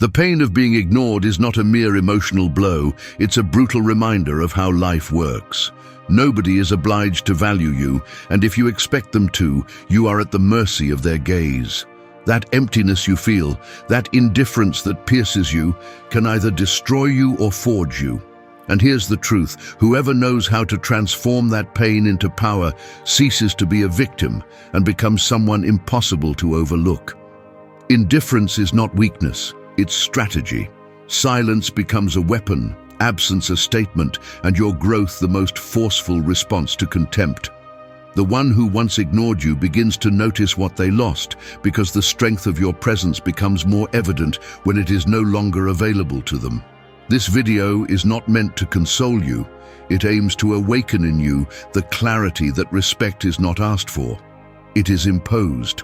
The pain of being ignored is not a mere emotional blow, it's a brutal reminder of how life works. Nobody is obliged to value you, and if you expect them to, you are at the mercy of their gaze. That emptiness you feel, that indifference that pierces you, can either destroy you or forge you. And here's the truth: whoever knows how to transform that pain into power ceases to be a victim and becomes someone impossible to overlook. Indifference is not weakness, it's strategy. Silence becomes a weapon, absence a statement, and your growth the most forceful response to contempt. The one who once ignored you begins to notice what they lost, because the strength of your presence becomes more evident when it is no longer available to them. This video is not meant to console you. It aims to awaken in you the clarity that respect is not asked for. It is imposed.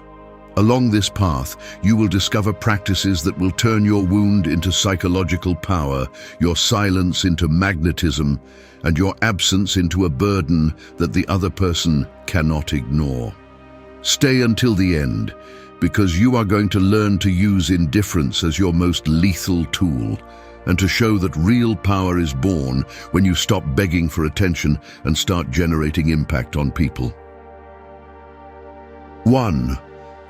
Along this path, you will discover practices that will turn your wound into psychological power, your silence into magnetism, and your absence into a burden that the other person cannot ignore. Stay until the end, because you are going to learn to use indifference as your most lethal tool, and to show that real power is born when you stop begging for attention and start generating impact on people. 1.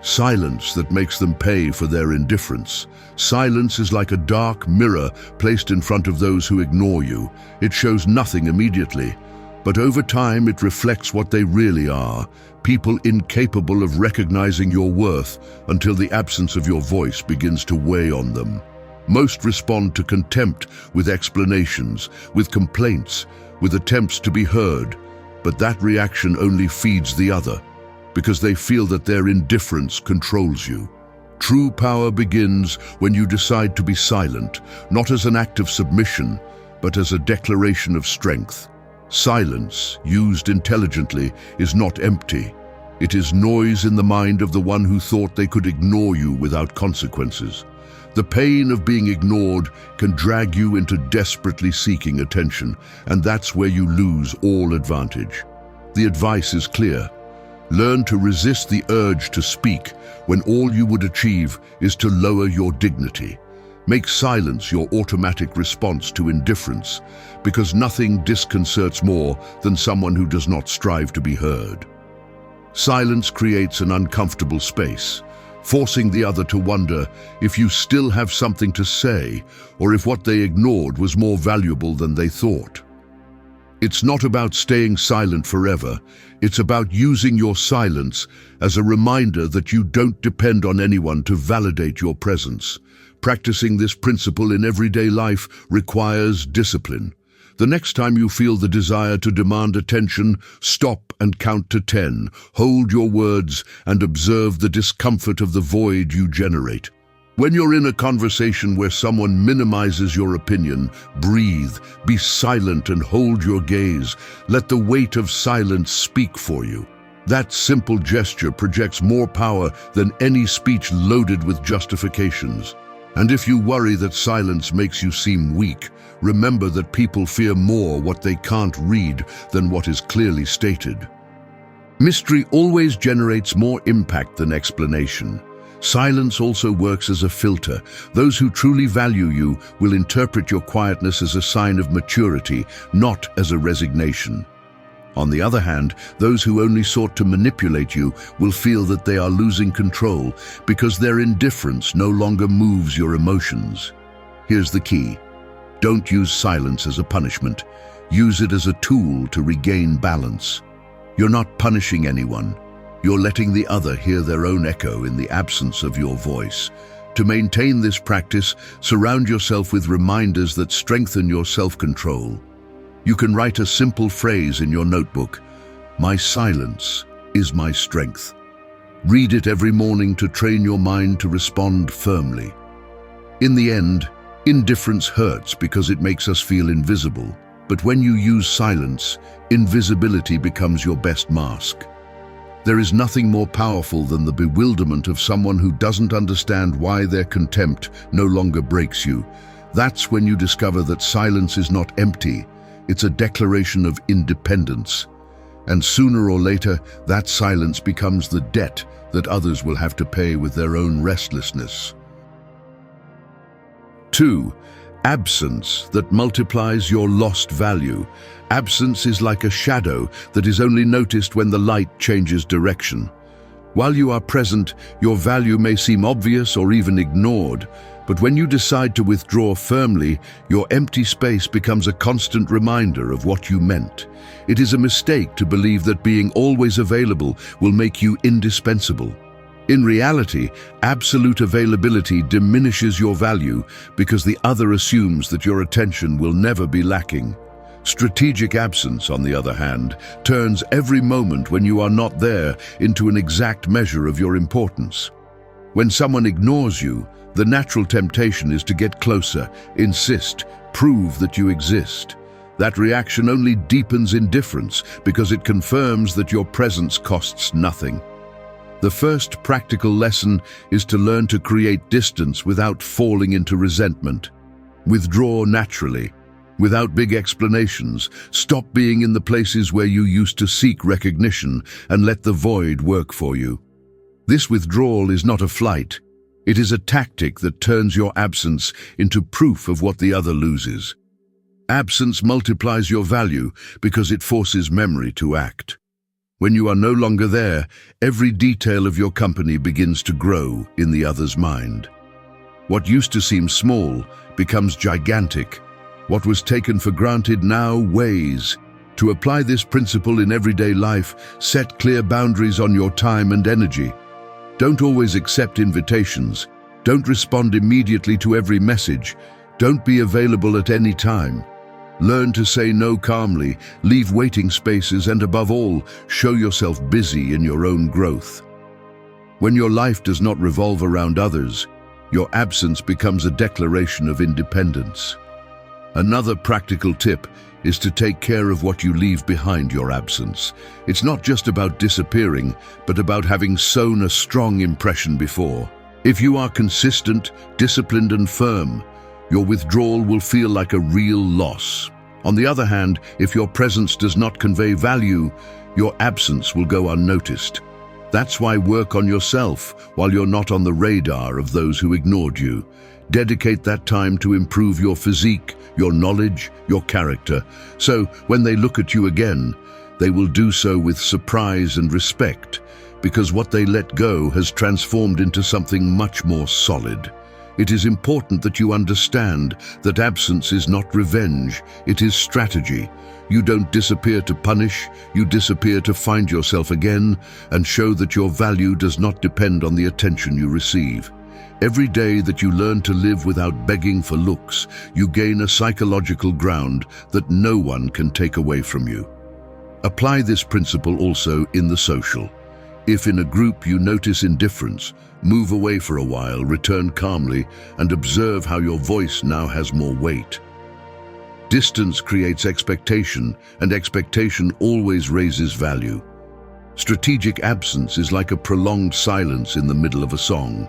Silence that makes them pay for their indifference. Silence is like a dark mirror placed in front of those who ignore you. It shows nothing immediately, but over time it reflects what they really are: people incapable of recognizing your worth until the absence of your voice begins to weigh on them. Most respond to contempt with explanations, with complaints, with attempts to be heard, but that reaction only feeds the other, because they feel that their indifference controls you. True power begins when you decide to be silent, not as an act of submission, but as a declaration of strength. Silence, used intelligently, is not empty. It is noise in the mind of the one who thought they could ignore you without consequences. The pain of being ignored can drag you into desperately seeking attention, and that's where you lose all advantage. The advice is clear. Learn to resist the urge to speak when all you would achieve is to lower your dignity. Make silence your automatic response to indifference, because nothing disconcerts more than someone who does not strive to be heard. Silence creates an uncomfortable space, forcing the other to wonder if you still have something to say, or if what they ignored was more valuable than they thought. It's not about staying silent forever. It's about using your silence as a reminder that you don't depend on anyone to validate your presence. Practicing this principle in everyday life requires discipline. The next time you feel the desire to demand attention, stop and count to 10. Hold your words and observe the discomfort of the void you generate. When you're in a conversation where someone minimizes your opinion, breathe, be silent and hold your gaze. Let the weight of silence speak for you. That simple gesture projects more power than any speech loaded with justifications. And if you worry that silence makes you seem weak, remember that people fear more what they can't read than what is clearly stated. Mystery always generates more impact than explanation. Silence also works as a filter. Those who truly value you will interpret your quietness as a sign of maturity, not as a resignation. On the other hand, those who only sought to manipulate you will feel that they are losing control because their indifference no longer moves your emotions. Here's the key. Don't use silence as a punishment. Use it as a tool to regain balance. You're not punishing anyone. You're letting the other hear their own echo in the absence of your voice. To maintain this practice, surround yourself with reminders that strengthen your self-control. You can write a simple phrase in your notebook: "My silence is my strength." Read it every morning to train your mind to respond firmly. In the end, indifference hurts because it makes us feel invisible. But when you use silence, invisibility becomes your best mask. There is nothing more powerful than the bewilderment of someone who doesn't understand why their contempt no longer breaks you. That's when you discover that silence is not empty. It's a declaration of independence. And sooner or later, that silence becomes the debt that others will have to pay with their own restlessness. 2. Absence that multiplies your lost value. Absence is like a shadow that is only noticed when the light changes direction. While you are present, your value may seem obvious or even ignored, but when you decide to withdraw firmly, your empty space becomes a constant reminder of what you meant. It is a mistake to believe that being always available will make you indispensable. In reality, absolute availability diminishes your value because the other assumes that your attention will never be lacking. Strategic absence, on the other hand, turns every moment when you are not there into an exact measure of your importance. When someone ignores you, the natural temptation is to get closer, insist, prove that you exist. That reaction only deepens indifference because it confirms that your presence costs nothing. The first practical lesson is to learn to create distance without falling into resentment. Withdraw naturally, without big explanations. Stop being in the places where you used to seek recognition and let the void work for you. This withdrawal is not a flight. It is a tactic that turns your absence into proof of what the other loses. Absence multiplies your value because it forces memory to act. When you are no longer there, every detail of your company begins to grow in the other's mind. What used to seem small becomes gigantic. What was taken for granted now weighs. To apply this principle in everyday life, set clear boundaries on your time and energy. Don't always accept invitations. Don't respond immediately to every message. Don't be available at any time. Learn to say no calmly, leave waiting spaces, and above all, show yourself busy in your own growth. When your life does not revolve around others, your absence becomes a declaration of independence. Another practical tip is to take care of what you leave behind your absence. It's not just about disappearing, but about having sown a strong impression before. If you are consistent, disciplined, and firm, your withdrawal will feel like a real loss. On the other hand, if your presence does not convey value, your absence will go unnoticed. That's why work on yourself while you're not on the radar of those who ignored you. Dedicate that time to improve your physique, your knowledge, your character. So when they look at you again, they will do so with surprise and respect, because what they let go has transformed into something much more solid. It is important that you understand that absence is not revenge, it is strategy. You don't disappear to punish, you disappear to find yourself again and show that your value does not depend on the attention you receive. Every day that you learn to live without begging for looks, you gain a psychological ground that no one can take away from you. Apply this principle also in the social. If in a group you notice indifference, move away for a while, return calmly, and observe how your voice now has more weight. Distance creates expectation, and expectation always raises value. Strategic absence is like a prolonged silence in the middle of a song.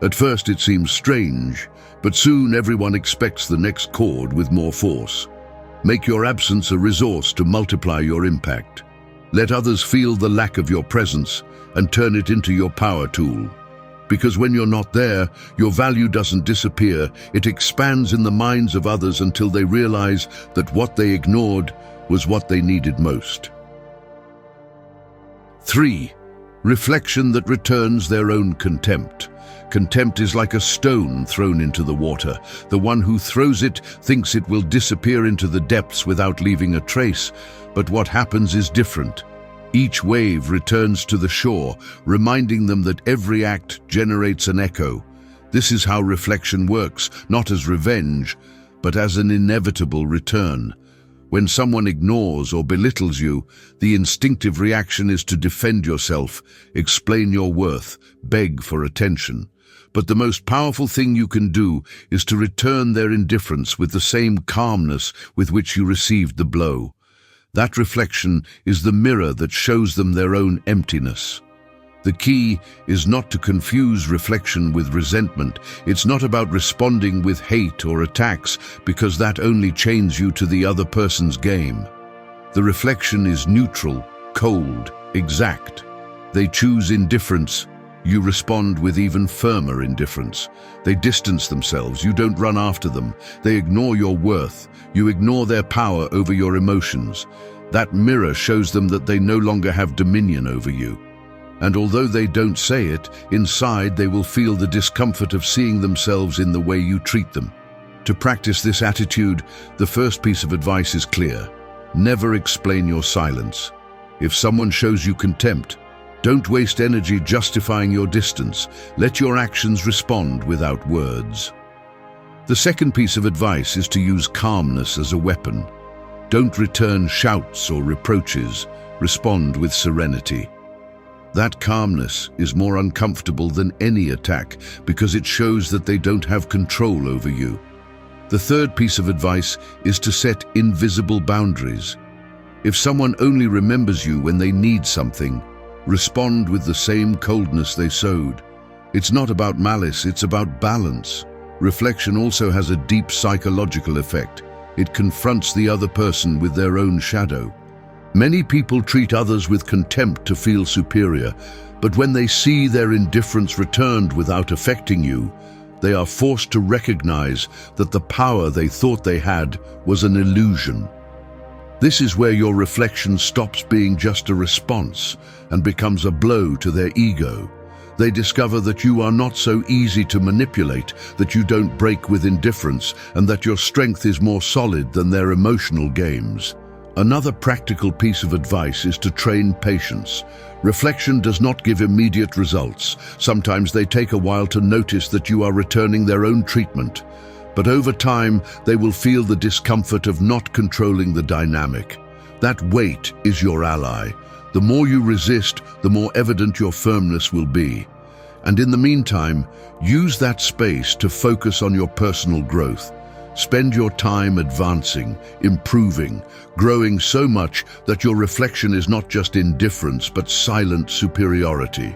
At first it seems strange, but soon everyone expects the next chord with more force. Make your absence a resource to multiply your impact. Let others feel the lack of your presence and turn it into your power tool. Because when you're not there, your value doesn't disappear, it expands in the minds of others until they realize that what they ignored was what they needed most. 3. Reflection that returns their own contempt. Contempt is like a stone thrown into the water. The one who throws it thinks it will disappear into the depths without leaving a trace, but what happens is different. Each wave returns to the shore, reminding them that every act generates an echo. This is how reflection works, not as revenge, but as an inevitable return. When someone ignores or belittles you, the instinctive reaction is to defend yourself, explain your worth, beg for attention. But the most powerful thing you can do is to return their indifference with the same calmness with which you received the blow. That reflection is the mirror that shows them their own emptiness. The key is not to confuse reflection with resentment. It's not about responding with hate or attacks, because that only chains you to the other person's game. The reflection is neutral, cold, exact. They choose indifference, you respond with even firmer indifference. They distance themselves, you don't run after them. They ignore your worth, you ignore their power over your emotions. That mirror shows them that they no longer have dominion over you. And although they don't say it, inside they will feel the discomfort of seeing themselves in the way you treat them. To practice this attitude, the first piece of advice is clear. Never explain your silence. If someone shows you contempt, don't waste energy justifying your distance. Let your actions respond without words. The second piece of advice is to use calmness as a weapon. Don't return shouts or reproaches. Respond with serenity. That calmness is more uncomfortable than any attack because it shows that they don't have control over you. The third piece of advice is to set invisible boundaries. If someone only remembers you when they need something, respond with the same coldness they sowed. It's not about malice, it's about balance. Reflection also has a deep psychological effect. It confronts the other person with their own shadow. Many people treat others with contempt to feel superior, but when they see their indifference returned without affecting you, they are forced to recognize that the power they thought they had was an illusion. This is where your reflection stops being just a response and becomes a blow to their ego. They discover that you are not so easy to manipulate, that you don't break with indifference, and that your strength is more solid than their emotional games. Another practical piece of advice is to train patience. Reflection does not give immediate results. Sometimes they take a while to notice that you are returning their own treatment. But over time, they will feel the discomfort of not controlling the dynamic. That wait is your ally. The more you resist, the more evident your firmness will be. And in the meantime, use that space to focus on your personal growth. Spend your time advancing, improving, growing so much that your reflection is not just indifference but silent superiority.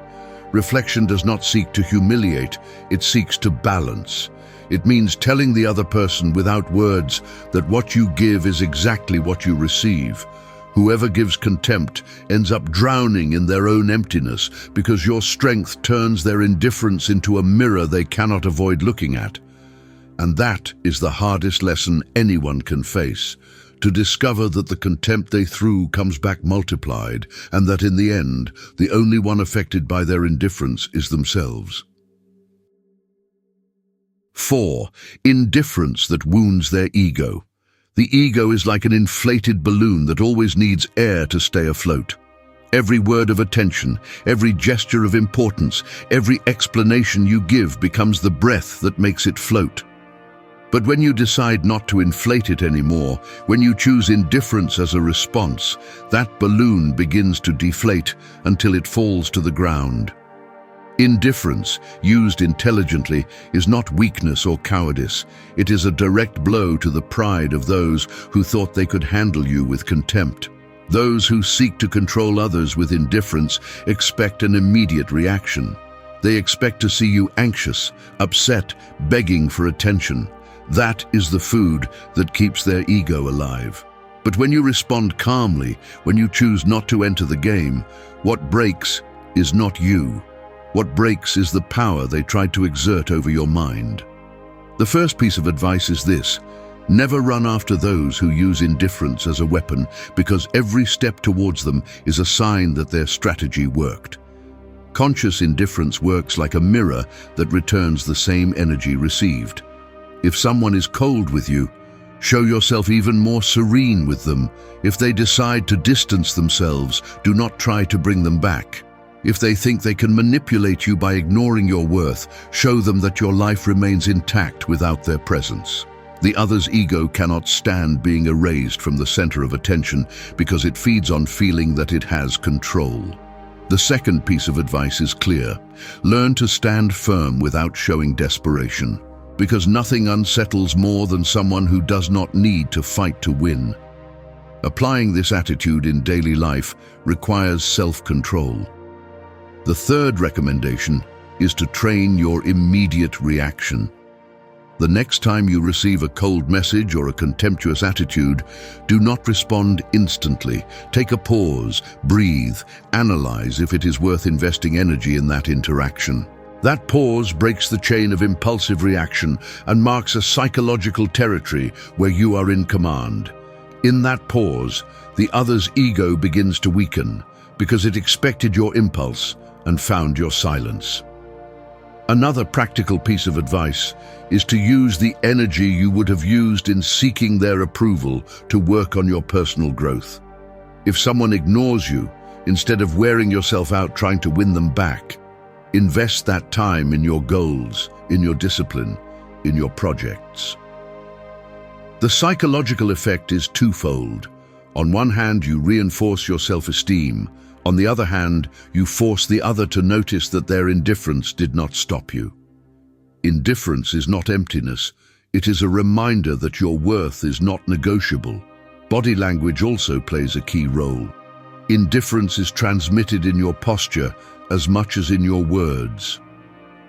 Reflection does not seek to humiliate, it seeks to balance. It means telling the other person without words that what you give is exactly what you receive. Whoever gives contempt ends up drowning in their own emptiness because your strength turns their indifference into a mirror they cannot avoid looking at. And that is the hardest lesson anyone can face, to discover that the contempt they threw comes back multiplied, and that in the end, the only one affected by their indifference is themselves. 4. Indifference that wounds their ego. The ego is like an inflated balloon that always needs air to stay afloat. Every word of attention, every gesture of importance, every explanation you give becomes the breath that makes it float. But when you decide not to inflate it anymore, when you choose indifference as a response, that balloon begins to deflate until it falls to the ground. Indifference, used intelligently, is not weakness or cowardice. It is a direct blow to the pride of those who thought they could handle you with contempt. Those who seek to control others with indifference expect an immediate reaction. They expect to see you anxious, upset, begging for attention. That is the food that keeps their ego alive. But when you respond calmly, when you choose not to enter the game, what breaks is not you. What breaks is the power they tried to exert over your mind. The first piece of advice is this: never run after those who use indifference as a weapon, because every step towards them is a sign that their strategy worked. Conscious indifference works like a mirror that returns the same energy received. If someone is cold with you, show yourself even more serene with them. If they decide to distance themselves, do not try to bring them back. If they think they can manipulate you by ignoring your worth, show them that your life remains intact without their presence. The other's ego cannot stand being erased from the center of attention because it feeds on feeling that it has control. The second piece of advice is clear. Learn to stand firm without showing desperation, because nothing unsettles more than someone who does not need to fight to win. Applying this attitude in daily life requires self-control. The third recommendation is to train your immediate reaction. The next time you receive a cold message or a contemptuous attitude, do not respond instantly. Take a pause, breathe, analyze if it is worth investing energy in that interaction. That pause breaks the chain of impulsive reaction and marks a psychological territory where you are in command. In that pause, the other's ego begins to weaken because it expected your impulse and found your silence. Another practical piece of advice is to use the energy you would have used in seeking their approval to work on your personal growth. If someone ignores you, instead of wearing yourself out trying to win them back, invest that time in your goals, in your discipline, in your projects. The psychological effect is twofold. On one hand, you reinforce your self-esteem. On the other hand, you force the other to notice that their indifference did not stop you. Indifference is not emptiness. It is a reminder that your worth is not negotiable. Body language also plays a key role. Indifference is transmitted in your posture as much as in your words.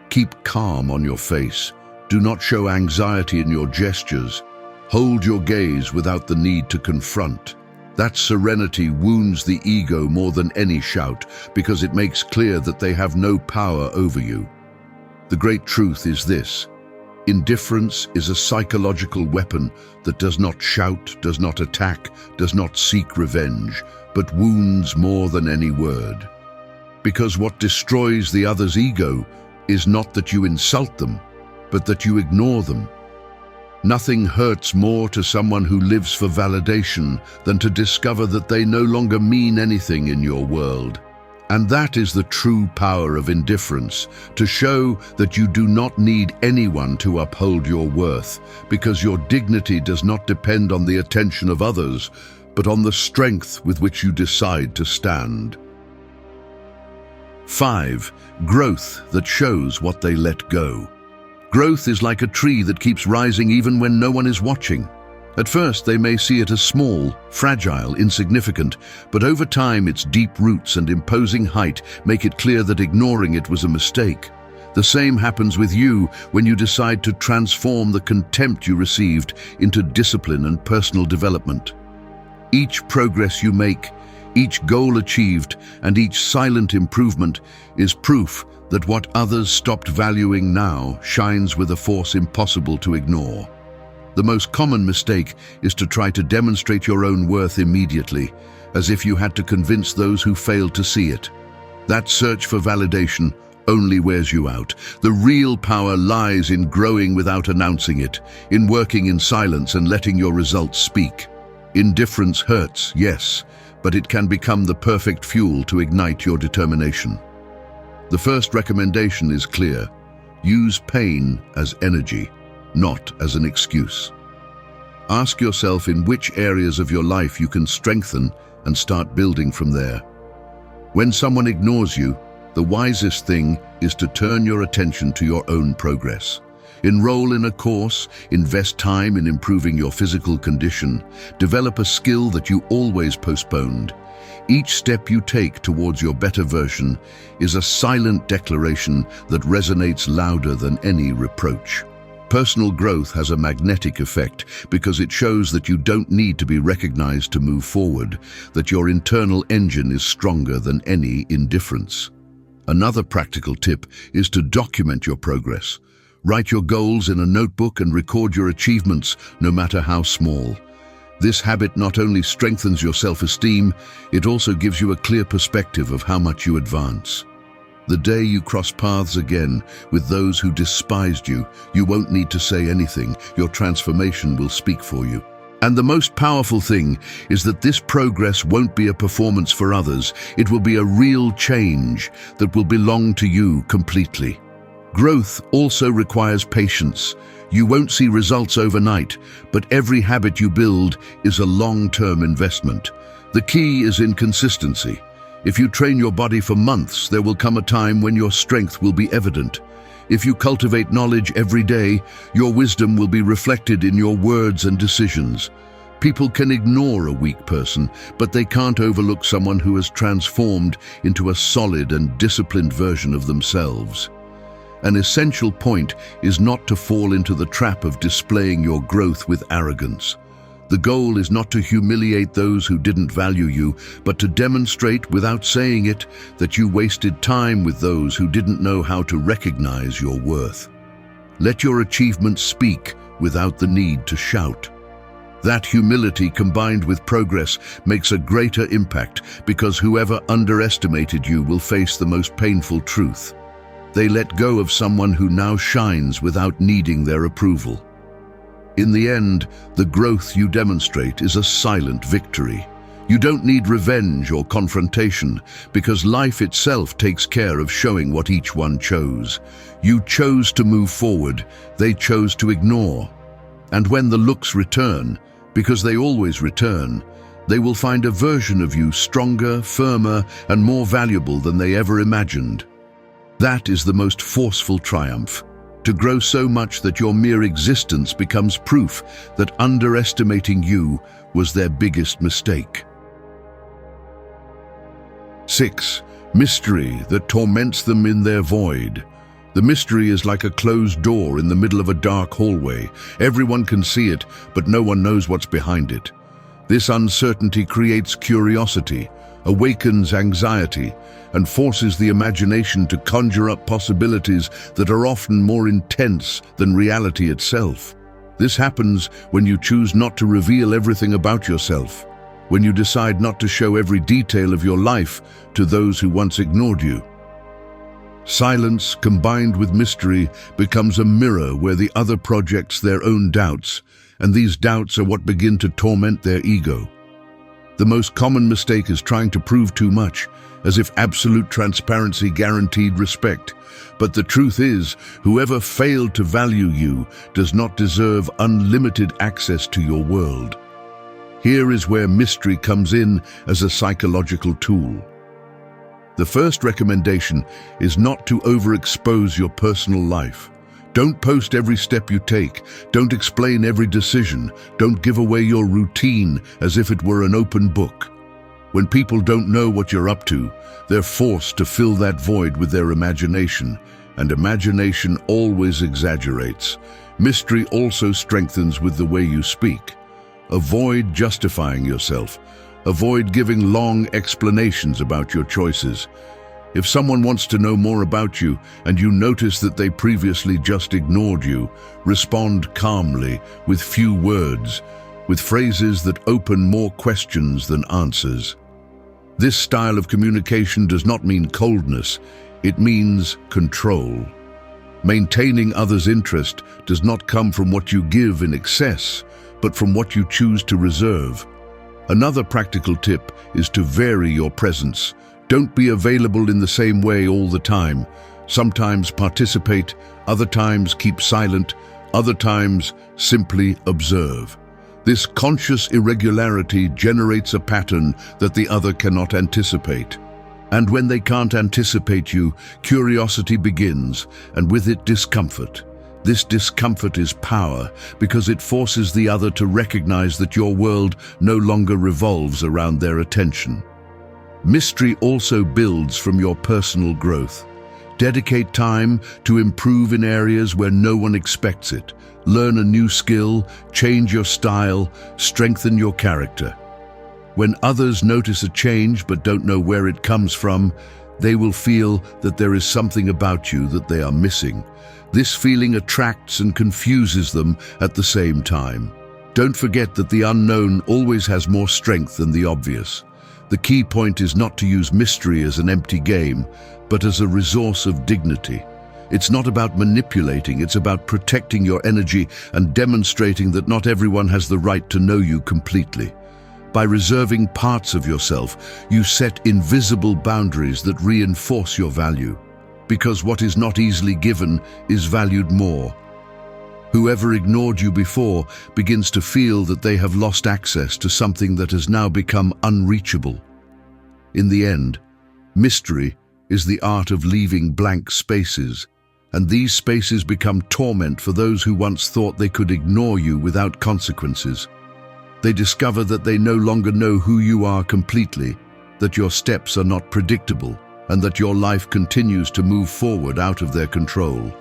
Keep calm on your face. Do not show anxiety in your gestures. Hold your gaze without the need to confront. That serenity wounds the ego more than any shout because it makes clear that they have no power over you. The great truth is this: indifference is a psychological weapon that does not shout, does not attack, does not seek revenge, but wounds more than any word. Because what destroys the other's ego is not that you insult them, but that you ignore them. Nothing hurts more to someone who lives for validation than to discover that they no longer mean anything in your world. And that is the true power of indifference, to show that you do not need anyone to uphold your worth, because your dignity does not depend on the attention of others, but on the strength with which you decide to stand. 5. Growth that shows what they let go. Growth is like a tree that keeps rising even when no one is watching. At first, they may see it as small, fragile, insignificant, but over time its deep roots and imposing height make it clear that ignoring it was a mistake. The same happens with you when you decide to transform the contempt you received into discipline and personal development. Each progress you make, each goal achieved, and each silent improvement is proof that what others stopped valuing now shines with a force impossible to ignore. The most common mistake is to try to demonstrate your own worth immediately, as if you had to convince those who failed to see it. That search for validation only wears you out. The real power lies in growing without announcing it, in working in silence and letting your results speak. Indifference hurts, yes, but it can become the perfect fuel to ignite your determination. The first recommendation is clear: use pain as energy, not as an excuse. Ask yourself in which areas of your life you can strengthen and start building from there. When someone ignores you, the wisest thing is to turn your attention to your own progress. Enroll in a course, invest time in improving your physical condition, develop a skill that you always postponed. Each step you take towards your better version is a silent declaration that resonates louder than any reproach. Personal growth has a magnetic effect because it shows that you don't need to be recognized to move forward, that your internal engine is stronger than any indifference. Another practical tip is to document your progress. Write your goals in a notebook and record your achievements, no matter how small. This habit not only strengthens your self-esteem, it also gives you a clear perspective of how much you advance. The day you cross paths again with those who despised you, you won't need to say anything. Your transformation will speak for you. And the most powerful thing is that this progress won't be a performance for others. It will be a real change that will belong to you completely. Growth also requires patience. You won't see results overnight, but every habit you build is a long-term investment. The key is in consistency. If you train your body for months, there will come a time when your strength will be evident. If you cultivate knowledge every day, your wisdom will be reflected in your words and decisions. People can ignore a weak person, but they can't overlook someone who has transformed into a solid and disciplined version of themselves. An essential point is not to fall into the trap of displaying your growth with arrogance. The goal is not to humiliate those who didn't value you, but to demonstrate without saying it that you wasted time with those who didn't know how to recognize your worth. Let your achievements speak without the need to shout. That humility combined with progress makes a greater impact, because whoever underestimated you will face the most painful truth. They let go of someone who now shines without needing their approval. In the end, the growth you demonstrate is a silent victory. You don't need revenge or confrontation, because life itself takes care of showing what each one chose. You chose to move forward, they chose to ignore. And when the looks return, because they always return, they will find a version of you stronger, firmer, and more valuable than they ever imagined. That is the most forceful triumph. To grow so much that your mere existence becomes proof that underestimating you was their biggest mistake. 6. Mystery that torments them in their void. The mystery is like a closed door in the middle of a dark hallway. Everyone can see it, but no one knows what's behind it. This uncertainty creates curiosity, awakens anxiety, and forces the imagination to conjure up possibilities that are often more intense than reality itself. This happens when you choose not to reveal everything about yourself, when you decide not to show every detail of your life to those who once ignored you. Silence combined with mystery becomes a mirror where the other projects their own doubts, and these doubts are what begin to torment their ego. The most common mistake is trying to prove too much, as if absolute transparency guaranteed respect. But the truth is, whoever failed to value you does not deserve unlimited access to your world. Here is where mystery comes in as a psychological tool. The first recommendation is not to overexpose your personal life. Don't post every step you take. Don't explain every decision. Don't give away your routine as if it were an open book. When people don't know what you're up to, they're forced to fill that void with their imagination, and imagination always exaggerates. Mystery also strengthens with the way you speak. Avoid justifying yourself. Avoid giving long explanations about your choices. If someone wants to know more about you and you notice that they previously just ignored you, respond calmly, with few words, with phrases that open more questions than answers. This style of communication does not mean coldness, it means control. Maintaining others' interest does not come from what you give in excess, but from what you choose to reserve. Another practical tip is to vary your presence. Don't be available in the same way all the time. Sometimes participate, other times keep silent, other times simply observe. This conscious irregularity generates a pattern that the other cannot anticipate. And when they can't anticipate you, curiosity begins, and with it discomfort. This discomfort is power, because it forces the other to recognize that your world no longer revolves around their attention. Mystery also builds from your personal growth. Dedicate time to improve in areas where no one expects it. Learn a new skill, change your style, strengthen your character. When others notice a change but don't know where it comes from, they will feel that there is something about you that they are missing. This feeling attracts and confuses them at the same time. Don't forget that the unknown always has more strength than the obvious. The key point is not to use mystery as an empty game, but as a resource of dignity. It's not about manipulating, it's about protecting your energy and demonstrating that not everyone has the right to know you completely. By reserving parts of yourself, you set invisible boundaries that reinforce your value. Because what is not easily given is valued more. Whoever ignored you before begins to feel that they have lost access to something that has now become unreachable. In the end, mystery is the art of leaving blank spaces, and these spaces become torment for those who once thought they could ignore you without consequences. They discover that they no longer know who you are completely, that your steps are not predictable, and that your life continues to move forward out of their control.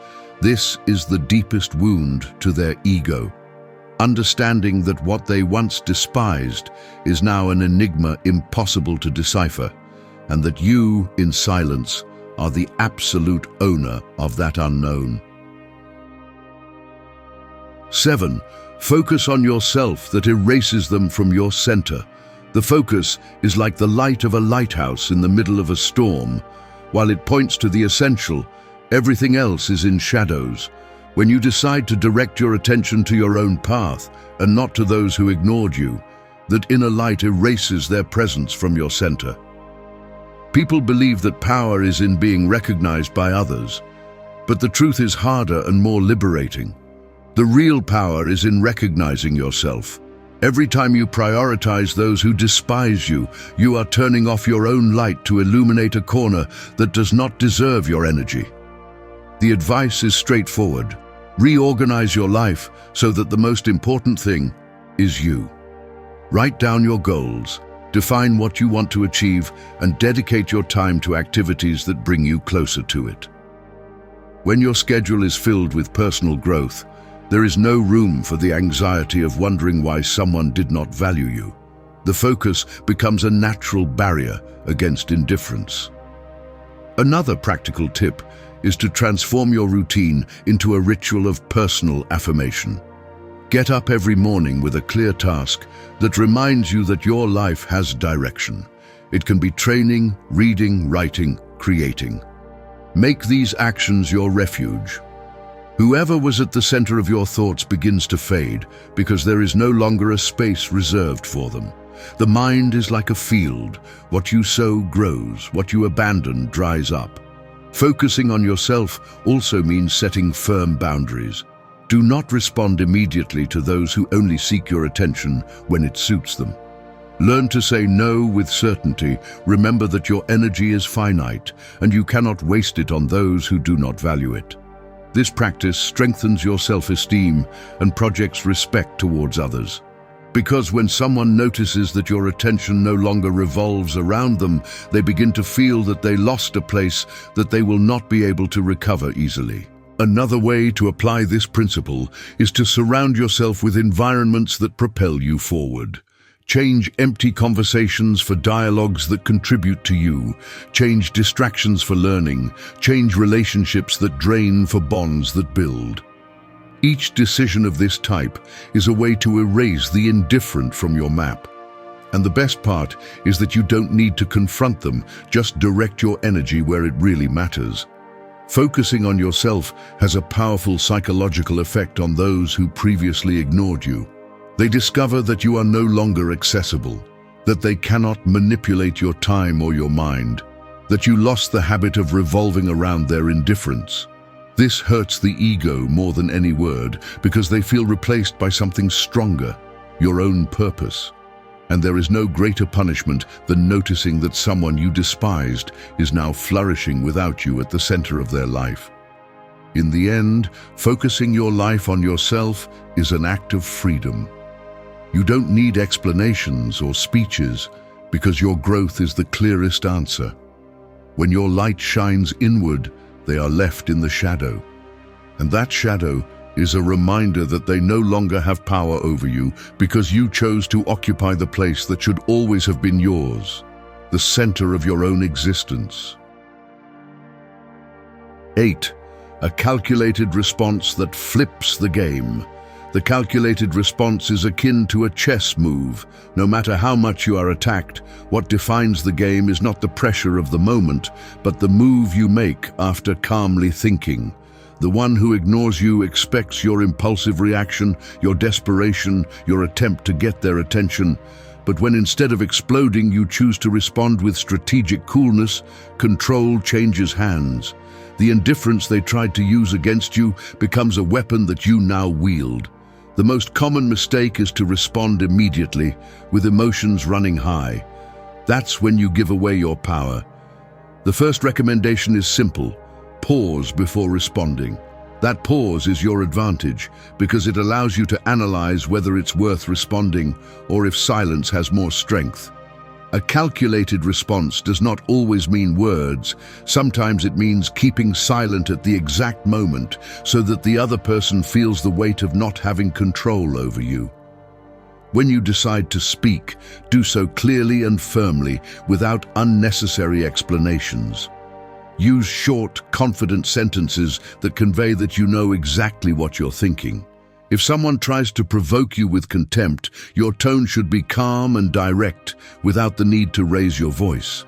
This is the deepest wound to their ego. Understanding that what they once despised is now an enigma impossible to decipher, and that you, in silence, are the absolute owner of that unknown. 7. Focus on yourself that erases them from your center. The focus is like the light of a lighthouse in the middle of a storm. While it points to the essential, everything else is in shadows. When you decide to direct your attention to your own path and not to those who ignored you, that inner light erases their presence from your center. People believe that power is in being recognized by others, but the truth is harder and more liberating. The real power is in recognizing yourself. Every time you prioritize those who despise you, you are turning off your own light to illuminate a corner that does not deserve your energy. The advice is straightforward. Reorganize your life so that the most important thing is you. Write down your goals, define what you want to achieve, and dedicate your time to activities that bring you closer to it. When your schedule is filled with personal growth, there is no room for the anxiety of wondering why someone did not value you. The focus becomes a natural barrier against indifference. Another practical tip is to transform your routine into a ritual of personal affirmation. Get up every morning with a clear task that reminds you that your life has direction. It can be training, reading, writing, creating. Make these actions your refuge. Whoever was at the center of your thoughts begins to fade because there is no longer a space reserved for them. The mind is like a field. What you sow grows, what you abandon dries up. Focusing on yourself also means setting firm boundaries. Do not respond immediately to those who only seek your attention when it suits them. Learn to say no with certainty. Remember that your energy is finite, and you cannot waste it on those who do not value it. This practice strengthens your self-esteem and projects respect towards others. Because when someone notices that your attention no longer revolves around them, they begin to feel that they lost a place that they will not be able to recover easily. Another way to apply this principle is to surround yourself with environments that propel you forward. Change empty conversations for dialogues that contribute to you. Change distractions for learning. Change relationships that drain for bonds that build. Each decision of this type is a way to erase the indifferent from your map. And the best part is that you don't need to confront them, just direct your energy where it really matters. Focusing on yourself has a powerful psychological effect on those who previously ignored you. They discover that you are no longer accessible, that they cannot manipulate your time or your mind, that you lost the habit of revolving around their indifference. This hurts the ego more than any word because they feel replaced by something stronger, your own purpose. And there is no greater punishment than noticing that someone you despised is now flourishing without you at the center of their life. In the end, focusing your life on yourself is an act of freedom. You don't need explanations or speeches because your growth is the clearest answer. When your light shines inward, they are left in the shadow. And that shadow is a reminder that they no longer have power over you because you chose to occupy the place that should always have been yours, the center of your own existence. 8. A calculated response that flips the game. The calculated response is akin to a chess move. No matter how much you are attacked, what defines the game is not the pressure of the moment, but the move you make after calmly thinking. The one who ignores you expects your impulsive reaction, your desperation, your attempt to get their attention. But when instead of exploding you choose to respond with strategic coolness, control changes hands. The indifference they tried to use against you becomes a weapon that you now wield. The most common mistake is to respond immediately, with emotions running high. That's when you give away your power. The first recommendation is simple: pause before responding. That pause is your advantage because it allows you to analyze whether it's worth responding or if silence has more strength. A calculated response does not always mean words. Sometimes it means keeping silent at the exact moment so that the other person feels the weight of not having control over you. When you decide to speak, do so clearly and firmly without unnecessary explanations. Use short, confident sentences that convey that you know exactly what you're thinking. If someone tries to provoke you with contempt, your tone should be calm and direct without the need to raise your voice.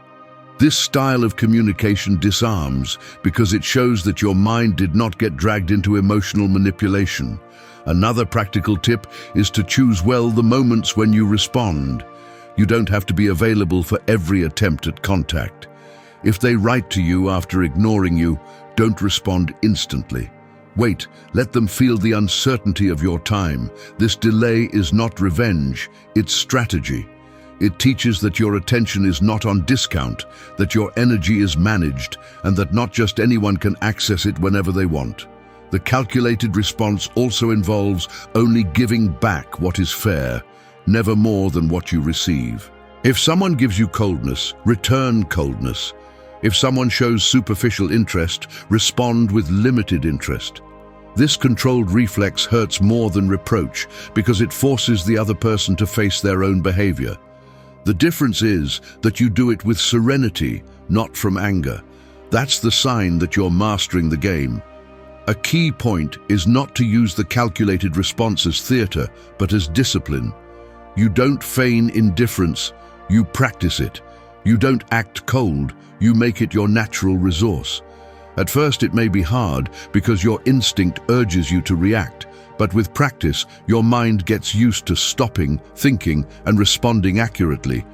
This style of communication disarms because it shows that your mind did not get dragged into emotional manipulation. Another practical tip is to choose well the moments when you respond. You don't have to be available for every attempt at contact. If they write to you after ignoring you, don't respond instantly. Wait, let them feel the uncertainty of your time. This delay is not revenge, it's strategy. It teaches that your attention is not on discount, that your energy is managed, and that not just anyone can access it whenever they want. The calculated response also involves only giving back what is fair, never more than what you receive. If someone gives you coldness, return coldness. If someone shows superficial interest, respond with limited interest. This controlled reflex hurts more than reproach because it forces the other person to face their own behavior. The difference is that you do it with serenity, not from anger. That's the sign that you're mastering the game. A key point is not to use the calculated response as theater, but as discipline. You don't feign indifference, you practice it. You don't act cold, you make it your natural resource. At first it may be hard because your instinct urges you to react, but with practice, your mind gets used to stopping, thinking, and responding accurately.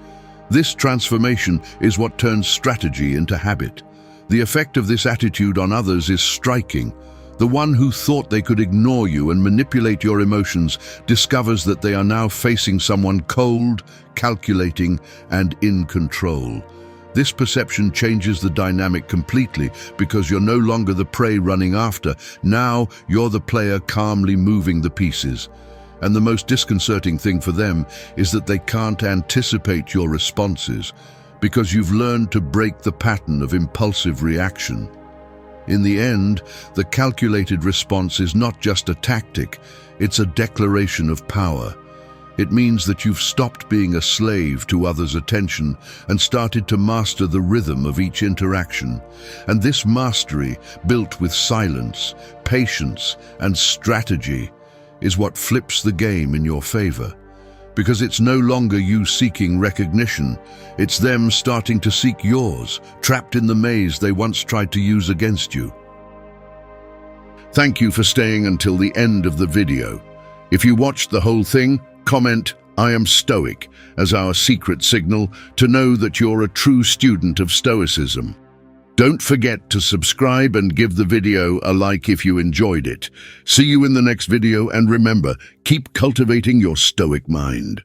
This transformation is what turns strategy into habit. The effect of this attitude on others is striking. The one who thought they could ignore you and manipulate your emotions discovers that they are now facing someone cold, calculating, and in control. This perception changes the dynamic completely because you're no longer the prey running after. Now you're the player calmly moving the pieces. And the most disconcerting thing for them is that they can't anticipate your responses because you've learned to break the pattern of impulsive reaction. In the end, the calculated response is not just a tactic, it's a declaration of power. It means that you've stopped being a slave to others' attention and started to master the rhythm of each interaction. And this mastery, built with silence, patience, and strategy, is what flips the game in your favor. Because it's no longer you seeking recognition, it's them starting to seek yours, trapped in the maze they once tried to use against you. Thank you for staying until the end of the video. If you watched the whole thing, comment, "I am Stoic," as our secret signal to know that you're a true student of Stoicism. Don't forget to subscribe and give the video a like if you enjoyed it. See you in the next video, and remember, keep cultivating your Stoic mind.